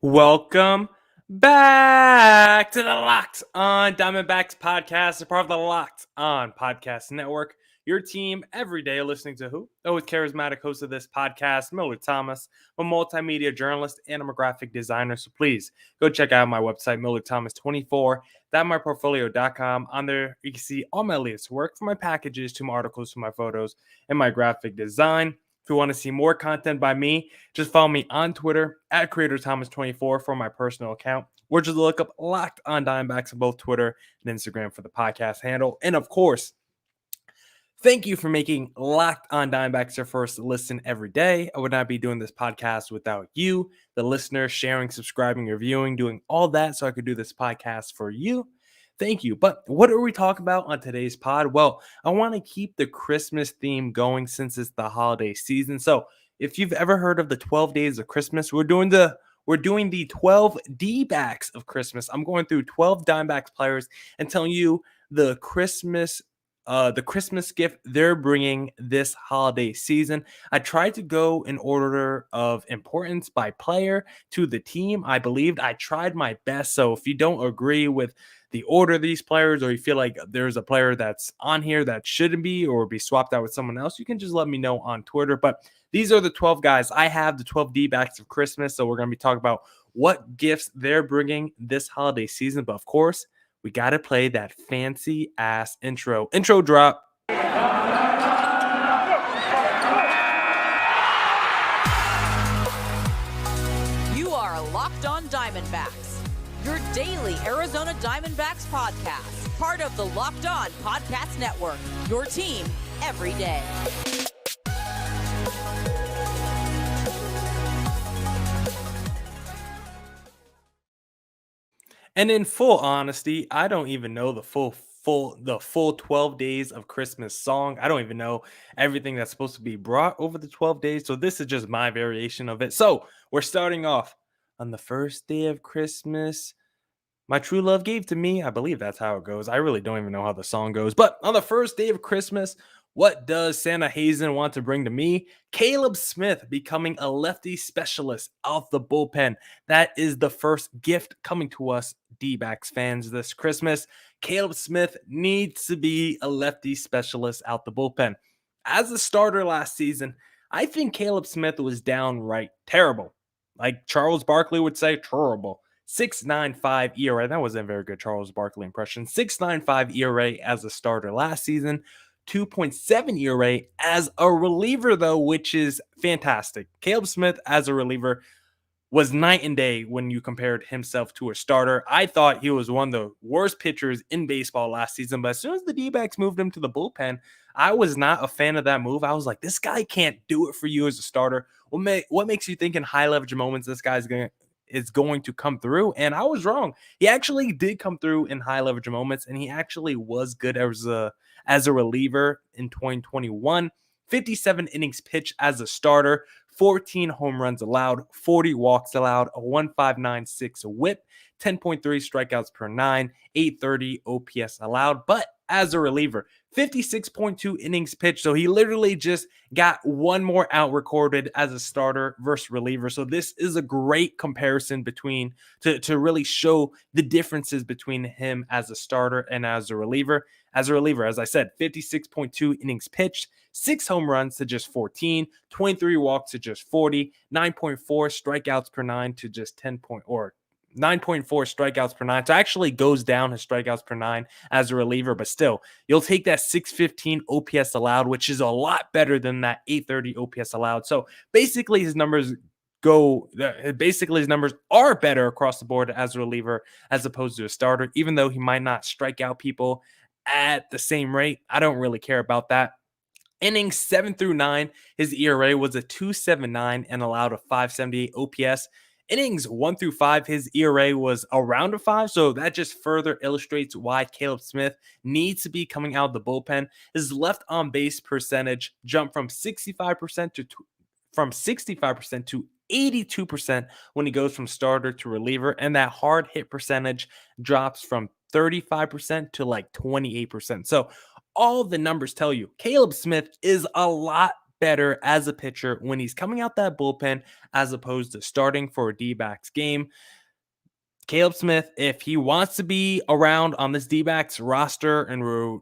Welcome back to the Locked On Diamondbacks podcast, a part of the Locked On Podcast Network. Your team every day listening to who? Always charismatic host of this podcast, Millard Thomas. I'm a multimedia journalist and I'm a graphic designer. So please go check out my website, millardthomas24.myportfolio.com. On there, you can see all my latest work, from my packages to my articles to my photos and my graphic design. If you want to see more content by me, just follow me on Twitter at CreatorThomas24 for my personal account, or just look up Locked On Diamondbacks on both Twitter and Instagram for the podcast handle. And of course, thank you for making Locked On Diamondbacks your first listen every day. I would not be doing this podcast without you, the listener, sharing, subscribing, reviewing, doing all that so I could do this podcast for you. Thank you. But what are we talking about on today's pod? Well, I want to keep the Christmas theme going since it's the holiday season. So if you've ever heard of the 12 days of Christmas, we're doing the 12 D-backs of Christmas. I'm going through 12 Diamondbacks players and telling you the Christmas gift they're bringing this holiday season. I tried to go in order of importance by player to the team. I believed I tried my best. So if you don't agree with the order of these players, or you feel like there's a player that's on here that shouldn't be or be swapped out with someone else, you can just let me know on Twitter. But these are the 12 guys. I have the 12 D-backs of Christmas. So we're going to be talking about what gifts they're bringing this holiday season. But of course, we got to play that fancy ass intro. Intro drop. You are Locked On Diamondbacks, your daily Arizona Diamondbacks podcast, part of the Locked On Podcast Network, your team every day. And in full honesty, I don't even know the full 12 days of Christmas song. I don't even know everything that's supposed to be brought over the 12 days. So this is just my variation of it. So we're starting off on the first day of Christmas. My true love gave to me. I believe that's how it goes. I really don't even know how the song goes. But on the first day of Christmas, what does Santa Hazen want to bring to me? Caleb Smith becoming a lefty specialist out the bullpen. That is the first gift coming to us, D-backs fans, this Christmas. Caleb Smith needs to be a lefty specialist out the bullpen. As a starter last season, I think Caleb Smith was downright terrible. Like Charles Barkley would say, terrible. 6.95 ERA. That wasn't a very good Charles Barkley impression. 6.95 ERA as a starter last season. 2.7 ERA as a reliever, though, which is fantastic. Caleb Smith as a reliever was night and day when you compared himself to a starter. I thought he was one of the worst pitchers in baseball last season, but as soon as the D-backs moved him to the bullpen, I was not a fan of that move. I was like, this guy can't do it for you as a starter. What makes you think in high leverage moments this guy's is going to come through? And I was wrong. He actually did come through in high leverage moments, and he actually was good as a reliever in 2021. 57 innings pitched as a starter, 14 home runs allowed, 40 walks allowed, a 1.596 whip, 10.3 strikeouts per nine, 830 OPS allowed. But as a reliever, 56.2 innings pitched. So he literally just got one more out recorded as a starter versus reliever. So this is a great comparison between to really show the differences between him as a starter and as a reliever. As a reliever, as I said, 56.2 innings pitched, 6 home runs to just 14, 23 walks to just 40, 9.4 strikeouts per nine to just 9.4 strikeouts per nine. So actually goes down his strikeouts per nine as a reliever, but still, you'll take that 615 OPS allowed, which is a lot better than that 830 OPS allowed. So basically his numbers are better across the board as a reliever as opposed to a starter, even though he might not strike out people at the same rate. I don't really care about that. Innings 7 through 9, his ERA was a 2.79 and allowed a 5.78 OPS. Innings 1 through 5, his ERA was around a 5, so that just further illustrates why Caleb Smith needs to be coming out of the bullpen. His left on base percentage jumped from 65% to 82% when he goes from starter to reliever, and that hard hit percentage drops from 35% to like 28%. So all the numbers tell you Caleb Smith is a lot better as a pitcher when he's coming out that bullpen as opposed to starting for a D-backs game. Caleb Smith, if he wants to be around on this D-backs roster and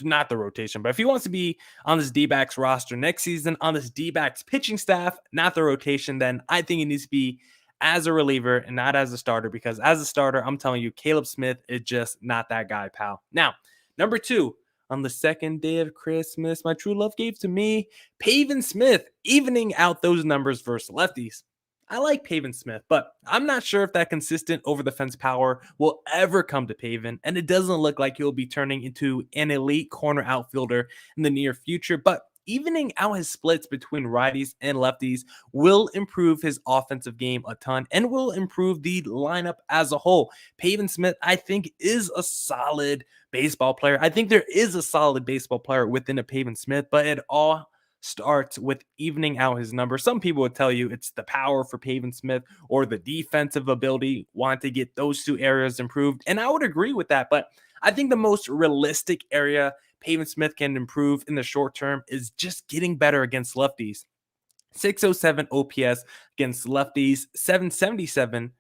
not the rotation, but if he wants to be on this D-backs roster next season, on this D-backs pitching staff, not the rotation, then I think he needs to be as a reliever and not as a starter, because as a starter, I'm telling you, Caleb Smith is just not that guy, pal. Now, number 2, on the second day of Christmas, my true love gave to me Pavan Smith, evening out those numbers versus lefties. I like Pavan Smith, but I'm not sure if that consistent over-the-fence power will ever come to Pavan, and it doesn't look like he'll be turning into an elite corner outfielder in the near future, but evening out his splits between righties and lefties will improve his offensive game a ton and will improve the lineup as a whole. Pavan Smith, I think, is a solid baseball player. I think there is a solid baseball player within a Pavan Smith, but it all starts with evening out his numbers. Some people would tell you it's the power for Pavan Smith or the defensive ability, want to get those two areas improved. And I would agree with that, but I think the most realistic area Pavan Smith can improve in the short term is just getting better against lefties. 607 OPS against lefties, 777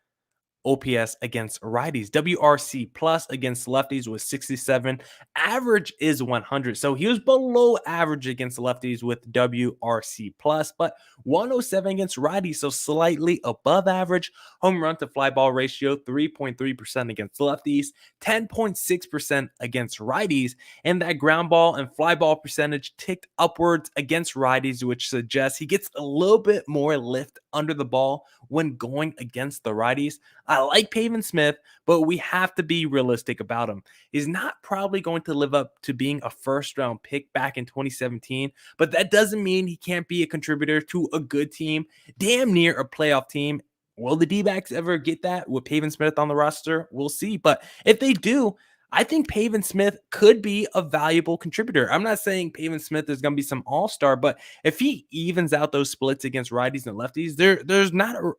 OPS against righties. WRC plus against lefties was 67. Average is 100. So he was below average against lefties with WRC plus, but 107 against righties. So slightly above average. Home run to fly ball ratio, 3.3% against lefties, 10.6% against righties. And that ground ball and fly ball percentage ticked upwards against righties, which suggests he gets a little bit more lift under the ball when going against the righties. I like Pavan Smith, but we have to be realistic about him. He's not probably going to live up to being a first-round pick back in 2017, but that doesn't mean he can't be a contributor to a good team, damn near a playoff team. Will the D-backs ever get that with Pavan Smith on the roster? We'll see. But if they do, I think Pavan Smith could be a valuable contributor. I'm not saying Pavan Smith is going to be some all-star, but if he evens out those splits against righties and lefties, there's not a...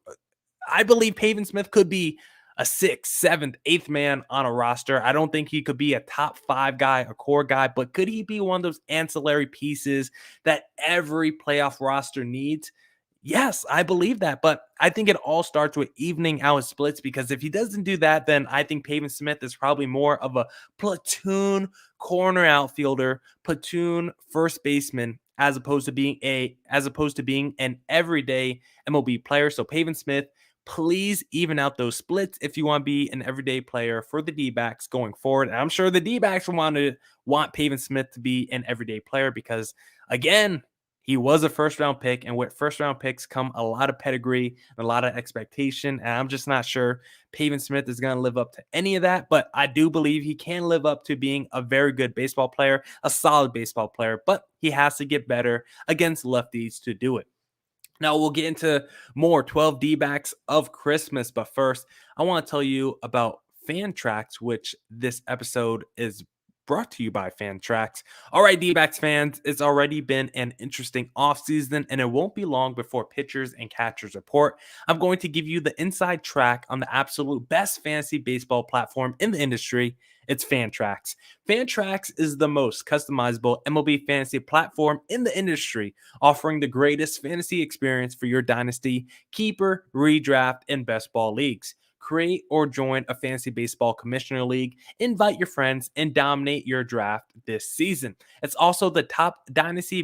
I believe Pavan Smith could be a 6th, 7th, 8th man on a roster. I don't think he could be a top 5 guy, a core guy, but could he be one of those ancillary pieces that every playoff roster needs? Yes, I believe that, but I think it all starts with evening out his splits, because if he doesn't do that, then I think Pavan Smith is probably more of a platoon corner outfielder, platoon first baseman, as opposed to being an everyday MLB player. So Pavan Smith, please even out those splits if you want to be an everyday player for the D-backs going forward. And I'm sure the D-backs want Pavan Smith to be an everyday player because, again, he was a first-round pick, and with first-round picks come a lot of pedigree and a lot of expectation, and I'm just not sure Pavan Smith is going to live up to any of that, but I do believe he can live up to being a very good baseball player, a solid baseball player, but he has to get better against lefties to do it. Now, we'll get into more 12 D-backs of Christmas, but first, I want to tell you about Fantrax, which this episode is brought to you by Fantrax. All right, D-backs fans, it's already been an interesting offseason, and it won't be long before pitchers and catchers report. I'm going to give you the inside track on the absolute best fantasy baseball platform in the industry. It's Fantrax. Fantrax is the most customizable MLB fantasy platform in the industry, offering the greatest fantasy experience for your dynasty, keeper, redraft, and best ball leagues. Create or join a fantasy baseball commissioner league, invite your friends, and dominate your draft this season. It's also the top dynasty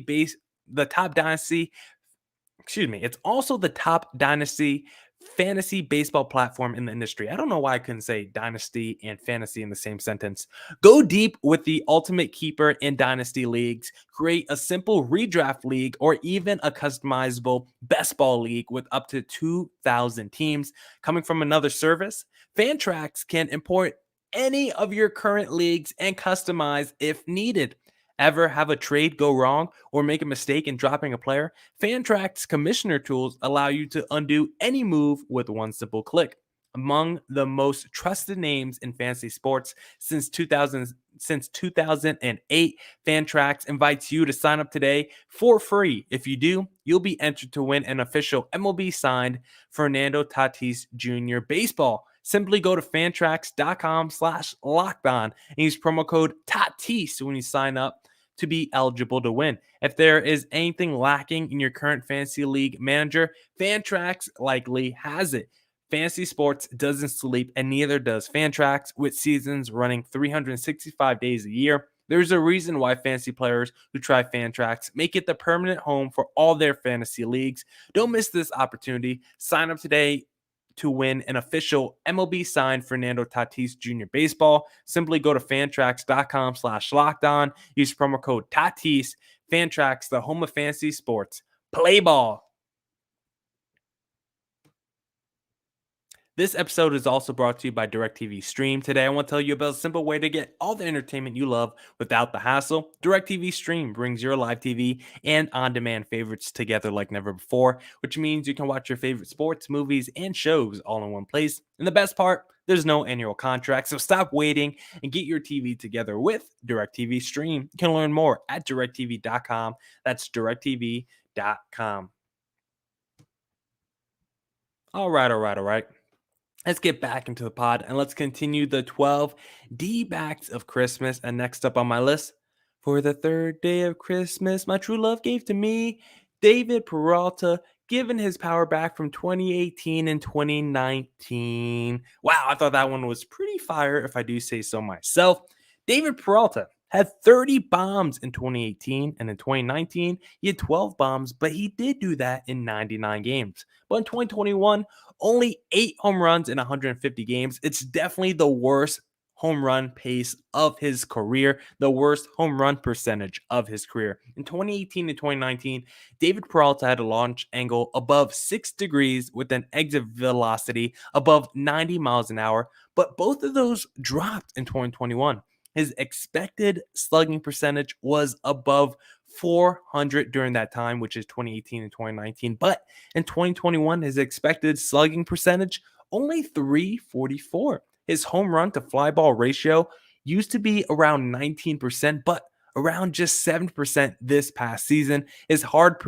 fantasy baseball platform in the industry. I don't know why I couldn't say dynasty and fantasy in the same sentence. Go deep with the ultimate keeper in dynasty leagues. Create a simple redraft league or even a customizable best ball league with up to 2,000 teams. Coming from another service, Fantrax can import any of your current leagues and customize if needed. Ever have a trade go wrong or make a mistake in dropping a player? Fantrax commissioner tools allow you to undo any move with one simple click. Among the most trusted names in fantasy sports since 2008, Fantrax invites you to sign up today for free. If you do, you'll be entered to win an official MLB signed Fernando Tatis Jr. baseball. Simply go to fantrax.com/lockedon and use promo code TATIS when you sign up to be eligible to win. If there is anything lacking in your current fantasy league manager, Fantrax likely has it. Fantasy sports doesn't sleep, and neither does Fantrax, with seasons running 365 days a year. There's a reason why fantasy players who try Fantrax make it the permanent home for all their fantasy leagues. Don't miss this opportunity. Sign up today to win an official MLB signed Fernando Tatis Jr. baseball. Simply go to fantrax.com/lockedon. Use promo code Tatis. Fantrax, the home of fantasy sports. Play ball. This episode is also brought to you by DirecTV Stream. Today, I want to tell you about a simple way to get all the entertainment you love without the hassle. DirecTV Stream brings your live TV and on-demand favorites together like never before, which means you can watch your favorite sports, movies, and shows all in one place. And the best part, there's no annual contract, so stop waiting and get your TV together with DirecTV Stream. You can learn more at directtv.com. That's directtv.com. All right. Let's get back into the pod and let's continue the 12 D-backs of Christmas. And next up on my list, for the third day of Christmas, my true love gave to me David Peralta, given his power back from 2018 and 2019. Wow, I thought that one was pretty fire, if I do say so myself. David Peralta had 30 bombs in 2018, and in 2019, he had 12 bombs, but he did do that in 99 games. But in 2021, only 8 home runs in 150 games. It's definitely the worst home run pace of his career, the worst home run percentage of his career. In 2018 and 2019, David Peralta had a launch angle above 6 degrees with an exit velocity above 90 miles an hour, but both of those dropped in 2021. His expected slugging percentage was above 400 during that time, which is 2018 and 2019. But in 2021, his expected slugging percentage only 344. His home run to fly ball ratio used to be around 19%, but around just 7% this past season. His hard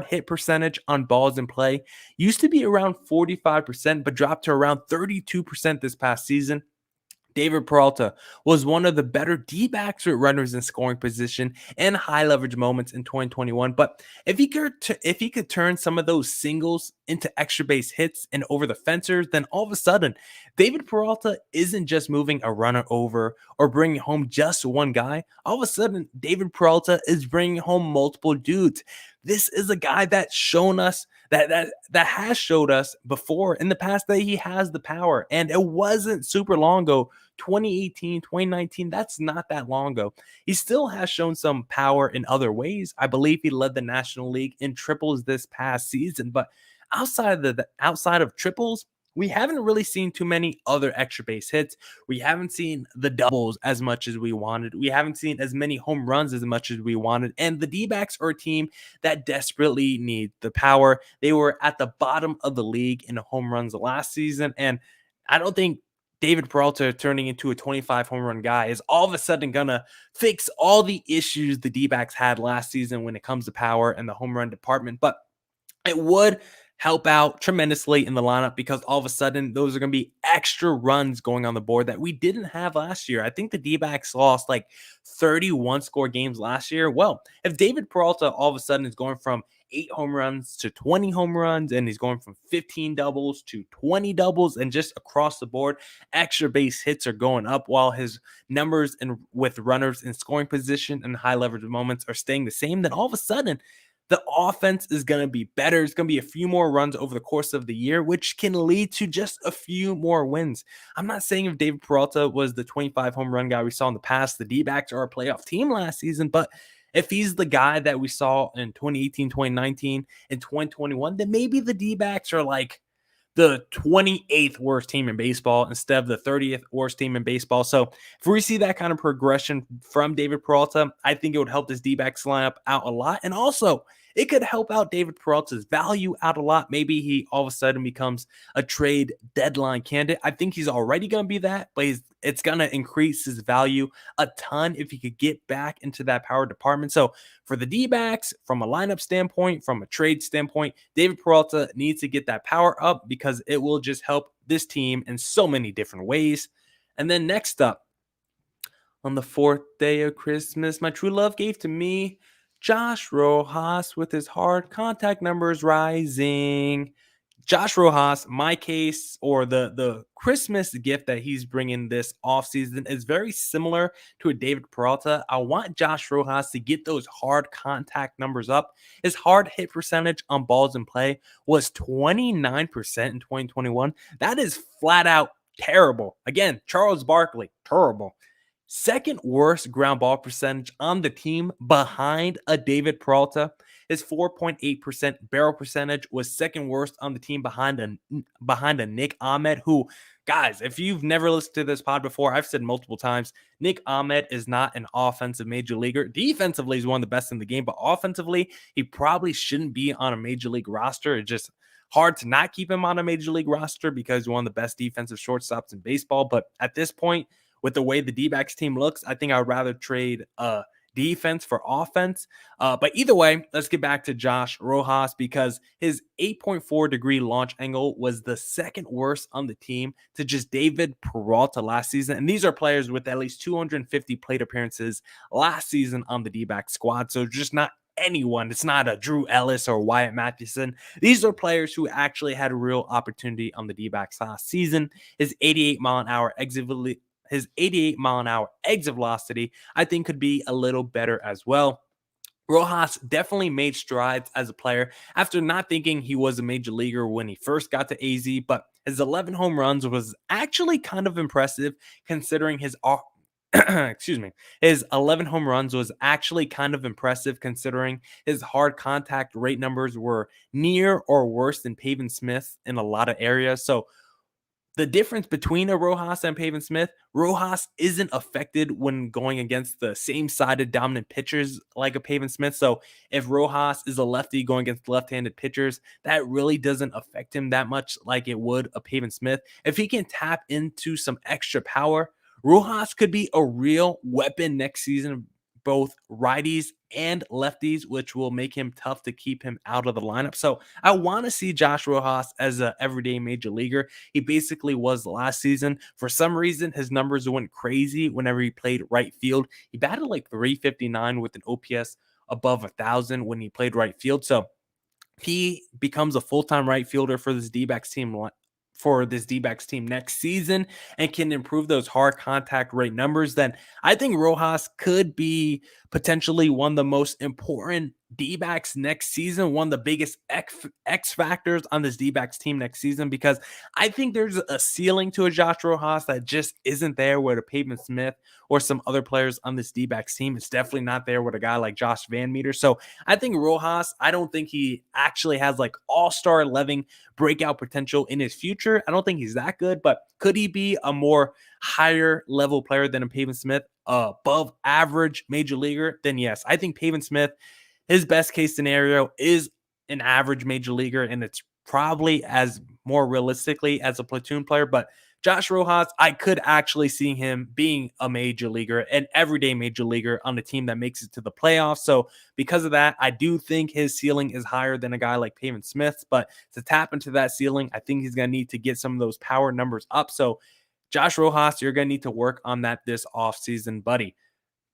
hit percentage on balls in play used to be around 45%, but dropped to around 32% this past season. David Peralta was one of the better D-backs with runners in scoring position and high leverage moments in 2021. But if he could turn some of those singles into extra base hits and over the fencers, then all of a sudden, David Peralta isn't just moving a runner over or bringing home just one guy. All of a sudden, David Peralta is bringing home multiple dudes. This is a guy that's shown us that has showed us before in the past that he has the power, and it wasn't super long ago. 2018, 2019, that's not that long ago. He still has shown some power in other ways. I believe he led the National League in triples this past season, but outside of triples, we haven't really seen too many other extra base hits. We haven't seen the doubles as much as we wanted. We haven't seen as many home runs as much as we wanted. And the D-backs are a team that desperately need the power. They were at the bottom of the league in home runs last season. And I don't think David Peralta turning into a 25 home run guy is all of a sudden going to fix all the issues the D-backs had last season when it comes to power and the home run department. But it would help out tremendously in the lineup because all of a sudden those are going to be extra runs going on the board that we didn't have last year. I think the D-backs lost like 31 score games last year. Well, if David Peralta all of a sudden is going from 8 home runs to 20 home runs, and he's going from 15 doubles to 20 doubles, and just across the board, extra base hits are going up while his numbers with runners in scoring position and high leverage moments are staying the same, then all of a sudden the offense is going to be better. It's going to be a few more runs over the course of the year, which can lead to just a few more wins. I'm not saying if David Peralta was the 25 home run guy we saw in the past, the D-backs are a playoff team last season, but if he's the guy that we saw in 2018, 2019, and 2021, then maybe the D-backs are like the 28th worst team in baseball instead of the 30th worst team in baseball. So if we see that kind of progression from David Peralta, I think it would help this D-backs lineup out a lot. And also, it could help out David Peralta's value out a lot. Maybe he all of a sudden becomes a trade deadline candidate. I think he's already going to be that, but it's going to increase his value a ton if he could get back into that power department. So for the D-backs, from a lineup standpoint, from a trade standpoint, David Peralta needs to get that power up because it will just help this team in so many different ways. And then next up, On the fourth day of Christmas, my true love gave to me Josh Rojas with his hard contact numbers rising. Josh Rojas, my case, or the Christmas gift that he's bringing this offseason is very similar to a David Peralta. I want Josh Rojas to get those hard contact numbers up. His hard hit percentage on balls in play was 29% in 2021. That is flat out terrible. Again, Charles Barkley, terrible. Second worst ground ball percentage on the team behind a David Peralta. His 4.8% barrel percentage was second worst on the team behind a Nick Ahmed, who, guys, if you've never listened to this pod before, I've said multiple times, Nick Ahmed is not an offensive major leaguer. Defensively, he's one of the best in the game, but offensively, he probably shouldn't be on a major league roster. It's just hard to not keep him on a major league roster because he's one of the best defensive shortstops in baseball. But at this point, with the way the D-backs team looks, I think I would rather trade defense for offense. But either way, let's get back to Josh Rojas because his 8.4-degree launch angle was the second worst on the team to just David Peralta last season. And these are players with at least 250 plate appearances last season on the D-back squad. So just not anyone. It's not a Drew Ellis or Wyatt Mathewson. These are players who actually had a real opportunity on the D-backs last season. His 88-mile-an-hour exit velocity, I think could be a little better as well. Rojas definitely made strides as a player after not thinking he was a major leaguer when he first got to AZ, but his 11 home runs was actually kind of impressive considering his his 11 home runs was actually kind of impressive considering his hard contact rate numbers were near or worse than Pavan Smith in a lot of areas. So the difference between a Rojas and Pavan Smith, Rojas isn't affected when going against the same-sided dominant pitchers like a Pavan Smith. So if Rojas is a lefty going against left-handed pitchers, that really doesn't affect him that much like it would a Pavan Smith. If he can tap into some extra power, Rojas could be a real weapon next season, both righties and lefties, which will make him tough to keep him out of the lineup. So I want to see Josh Rojas as an everyday major leaguer. He basically was last season. For some reason, his numbers went crazy whenever he played right field. He batted like 359 with an OPS above 1,000 when he played right field. So he becomes a full-time right fielder for this D-backs team next season and can improve those hard contact rate numbers, then I think Rojas could be potentially one of the most important D-backs next season, one of the biggest X factors on this D-backs team next season, because I think there's a ceiling to a Josh Rojas that just isn't there with a Pavan Smith or some other players on this D-backs team. It's definitely not there with a guy like Josh Van Meter. So I think Rojas, I don't think he actually has like all-star level breakout potential in his future. I don't think he's that good, but could he be a more higher level player than a Pavan Smith, above average major leaguer? Then yes, I think Pavan Smith, his best case scenario is an average major leaguer, and it's probably as more realistically as a platoon player. But Josh Rojas, I could actually see him being a major leaguer, an everyday major leaguer on a team that makes it to the playoffs. So because of that, I do think his ceiling is higher than a guy like Pavan Smith. But to tap into that ceiling, I think he's going to need to get some of those power numbers up. So Josh Rojas, you're going to need to work on that this offseason, buddy.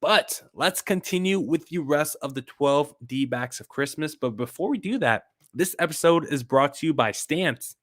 But let's continue with the rest of the 12 D-backs of Christmas. But before we do that, this episode is brought to you by Stance.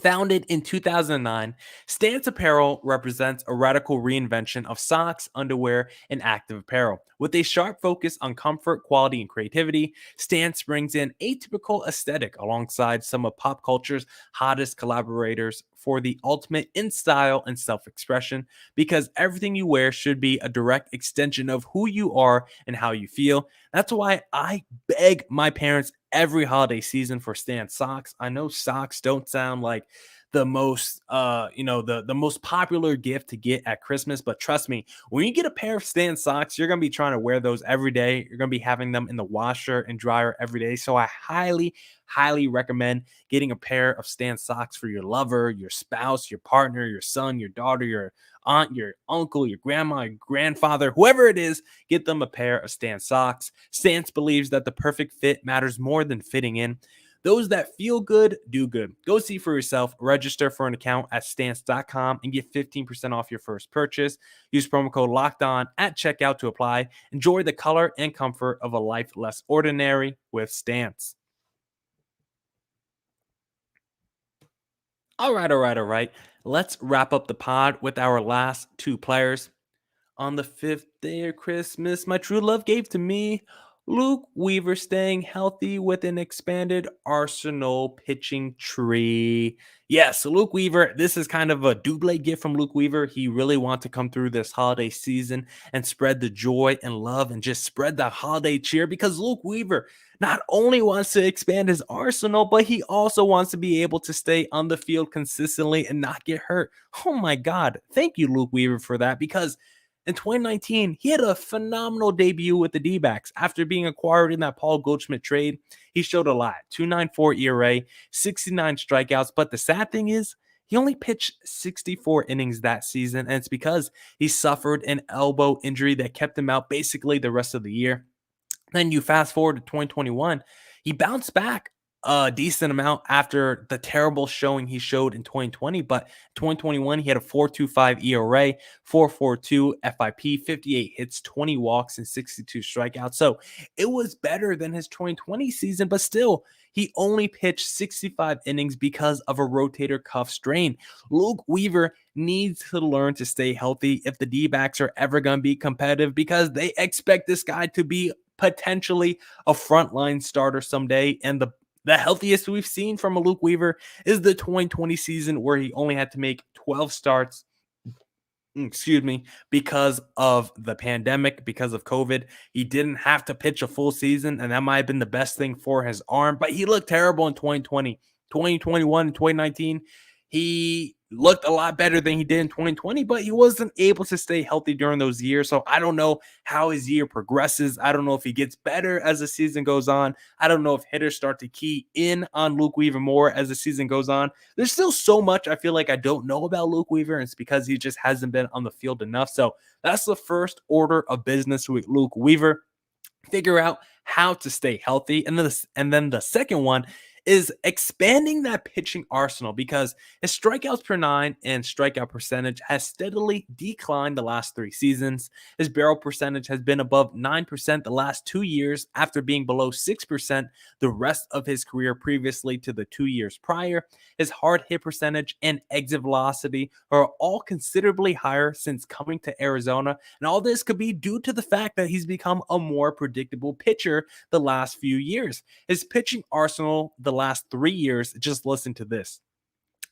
Founded in 2009, Stance Apparel represents a radical reinvention of socks, underwear, and active apparel. With a sharp focus on comfort, quality, and creativity, Stance brings in atypical aesthetic alongside some of pop culture's hottest collaborators for the ultimate in style and self-expression, because everything you wear should be a direct extension of who you are and how you feel. That's why I beg my parents every holiday season for Stance socks. I know socks don't sound like the most the most popular gift to get at Christmas, but trust me, when you get a pair of Stance socks, you're going to be trying to wear those every day. You're going to be having them in the washer and dryer every day. So I highly recommend getting a pair of Stance socks for your lover, your spouse, your partner, your son, your daughter, your aunt, your uncle, your grandma, your grandfather, whoever it is. Get them a pair of Stance socks. Stance believes that the perfect fit matters more than fitting in. Those that feel good, do good. Go see for yourself. Register for an account at stance.com and get 15% off your first purchase. Use promo code Locked On at checkout to apply. Enjoy the color and comfort of a life less ordinary with Stance. All right. Let's wrap up the pod with our last two players. On the fifth day of Christmas, my true love gave to me Luke Weaver staying healthy with an expanded Arsenal pitching tree. Yes, Luke Weaver, this is kind of a double gift from Luke Weaver. He really wants to come through this holiday season and spread the joy and love and just spread the holiday cheer, because Luke Weaver not only wants to expand his arsenal, but he also wants to be able to stay on the field consistently and not get hurt. Oh my God. Thank you, Luke Weaver, for that, because in 2019, he had a phenomenal debut with the D-backs. After being acquired in that Paul Goldschmidt trade, he showed a lot. 2.94 ERA, 69 strikeouts. But the sad thing is, he only pitched 64 innings that season, and it's because he suffered an elbow injury that kept him out basically the rest of the year. Then you fast forward to 2021, he bounced back a decent amount after the terrible showing he showed in 2020. But 2021, he had a 4.25 ERA, 4.42 FIP, 58 hits, 20 walks, and 62 strikeouts. So it was better than his 2020 season, but still, he only pitched 65 innings because of a rotator cuff strain. Luke Weaver needs to learn to stay healthy if the D-backs are ever going to be competitive, because they expect this guy to be potentially a frontline starter someday. And the healthiest we've seen from a Luke Weaver is the 2020 season, where he only had to make 12 starts, because of the pandemic, because of COVID. He didn't have to pitch a full season, and that might have been the best thing for his arm, but he looked terrible in 2020. 2021 and 2019, he looked a lot better than he did in 2020, but he wasn't able to stay healthy during those years. So I don't know how his year progresses. I don't know if he gets better as the season goes on. I don't know if hitters start to key in on Luke Weaver more as the season goes on. There's still so much I feel like I don't know about Luke Weaver, and it's because he just hasn't been on the field enough. So that's the first order of business with Luke Weaver. Figure out how to stay healthy. And then the second one is expanding that pitching arsenal, because his strikeouts per nine and strikeout percentage has steadily declined the last 3 seasons. His barrel percentage has been above 9% the last 2 years, after being below 6% the rest of his career previously to the 2 years prior. His hard hit percentage and exit velocity are all considerably higher since coming to Arizona. And all this could be due to the fact that he's become a more predictable pitcher the last few years. His pitching arsenal the last 3 years, just listen to this.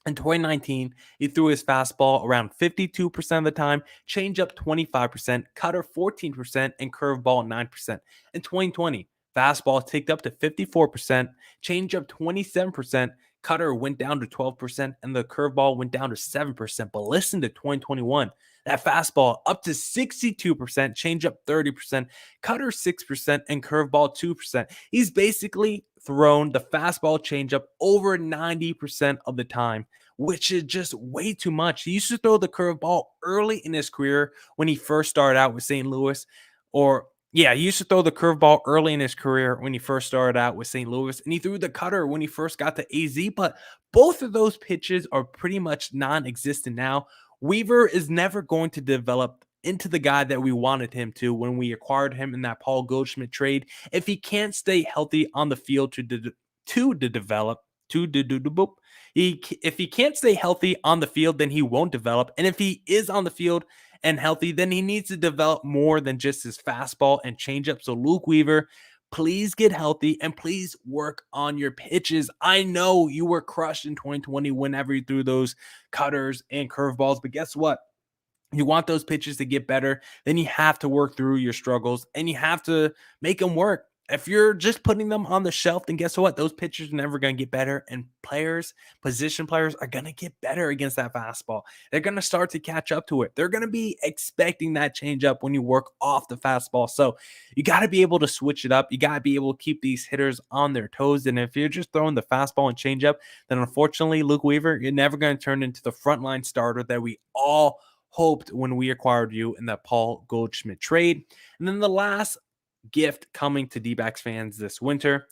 In 2019, he threw his fastball around 52% of the time, changeup 25%, cutter 14%, and curveball 9%. In 2020, fastball ticked up to 54%, changeup 27%, cutter went down to 12%, and the curveball went down to 7%. But listen to 2021. That fastball up to 62%, changeup 30%, cutter 6%, and curveball 2%. He's basically thrown the fastball changeup over 90% of the time, which is just way too much. He used to throw the curveball early in his career when he first started out with St. Louis, he used to throw the curveball early in his career when he first started out with St. Louis, and he threw the cutter when he first got to AZ, but both of those pitches are pretty much non-existent now. Weaver is never going to develop into the guy that we wanted him to when we acquired him in that Paul Goldschmidt trade if he can't stay healthy on the field if he can't stay healthy on the field, then he won't develop. And if he is on the field and healthy, then he needs to develop more than just his fastball and changeup. So Luke Weaver, please get healthy and please work on your pitches. I know you were crushed in 2020 whenever you threw those cutters and curveballs, but guess what? You want those pitches to get better, then you have to work through your struggles and you have to make them work. If you're just putting them on the shelf, then guess what? Those pitchers are never going to get better, and position players are going to get better against that fastball. They're going to start to catch up to it. They're going to be expecting that changeup when you work off the fastball. So you got to be able to switch it up. You got to be able to keep these hitters on their toes. And if you're just throwing the fastball and changeup, then unfortunately, Luke Weaver, you're never going to turn into the frontline starter that we all hoped when we acquired you in that Paul Goldschmidt trade. And then the last gift coming to D-backs fans this winter.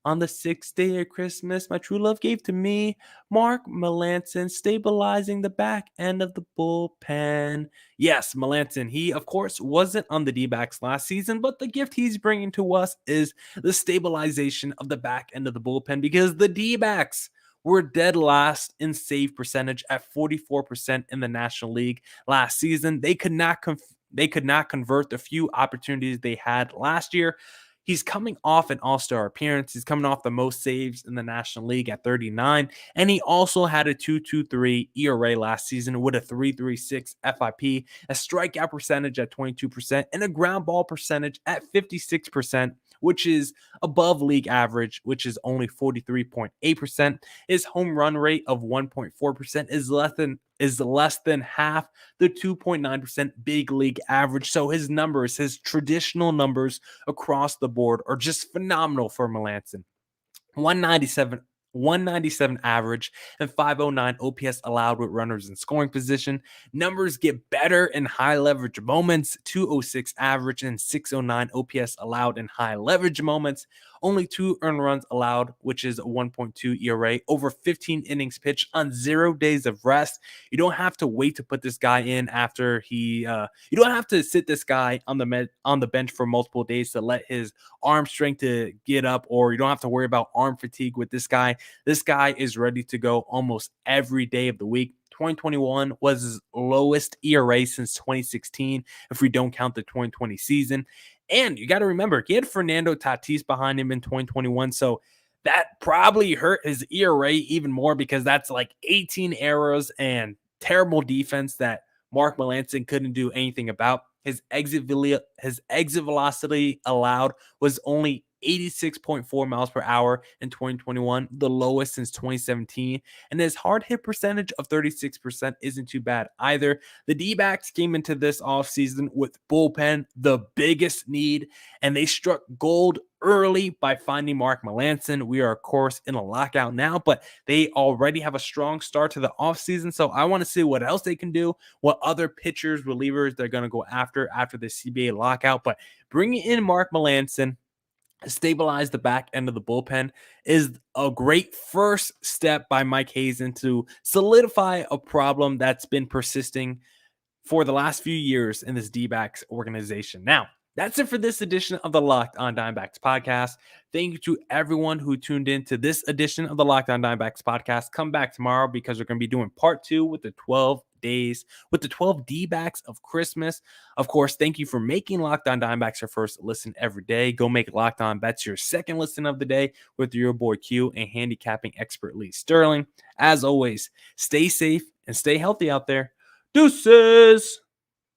On the sixth day of Christmas, my true love gave to me Mark Melancon, stabilizing the back end of the bullpen. Yes, Melancon, he of course wasn't on the D-backs last season, but the gift he's bringing to us is the stabilization of the back end of the bullpen, because the D-backs were dead last in save percentage at 44% in the National League last season. They could not convert the few opportunities they had last year. He's coming off an all-star appearance. He's coming off the most saves in the National League at 39. And he also had a 2.23 ERA last season with a 3.36 FIP, a strikeout percentage at 22%, and a ground ball percentage at 56%, which is above league average, which is only 43.8%. His home run rate of 1.4% is less than half the 2.9% big league average. So his numbers, his traditional numbers across the board, are just phenomenal for Melancon. 197 197 average and 509 OPS allowed with runners in scoring position. Numbers get better in high leverage moments. 206 average and 609 OPS allowed in high leverage moments. Only 2 earned runs allowed, which is a 1.2 ERA. Over 15 innings pitched on 0 days of rest. You don't have to wait to put this guy in after you don't have to sit this guy on the bench for multiple days to let his arm strength to get up, or you don't have to worry about arm fatigue with this guy. This guy is ready to go almost every day of the week. 2021 was his lowest ERA since 2016, if we don't count the 2020 season. And you got to remember, he had Fernando Tatis behind him in 2021, so that probably hurt his ERA even more, because that's like 18 errors and terrible defense that Mark Melancon couldn't do anything about. His exit velocity allowed was only 86.4 miles per hour in 2021, the lowest since 2017. And his hard hit percentage of 36% isn't too bad either. The D-backs came into this offseason with bullpen, the biggest need, and they struck gold early by finding Mark Melancon. We are, of course, in a lockout now, but they already have a strong start to the offseason. So I want to see what else they can do, what other pitchers, relievers they're going to go after the CBA lockout. But bringing in Mark Melancon, stabilize the back end of the bullpen, is a great first step by Mike Hazen to solidify a problem that's been persisting for the last few years in this D-backs organization. Now, that's it for this edition of the Locked On Diamondbacks podcast. Thank you to everyone who tuned in to this edition of the Locked On Diamondbacks podcast. Come back tomorrow, because we're going to be doing part 2 with the 12 days, with the 12 D-backs of Christmas. Of course, thank you for making Locked On Diamondbacks your first listen every day. Go make Locked On Bets your second listen of the day with your boy Q and handicapping expert Lee Sterling. As always, stay safe and stay healthy out there. Deuces!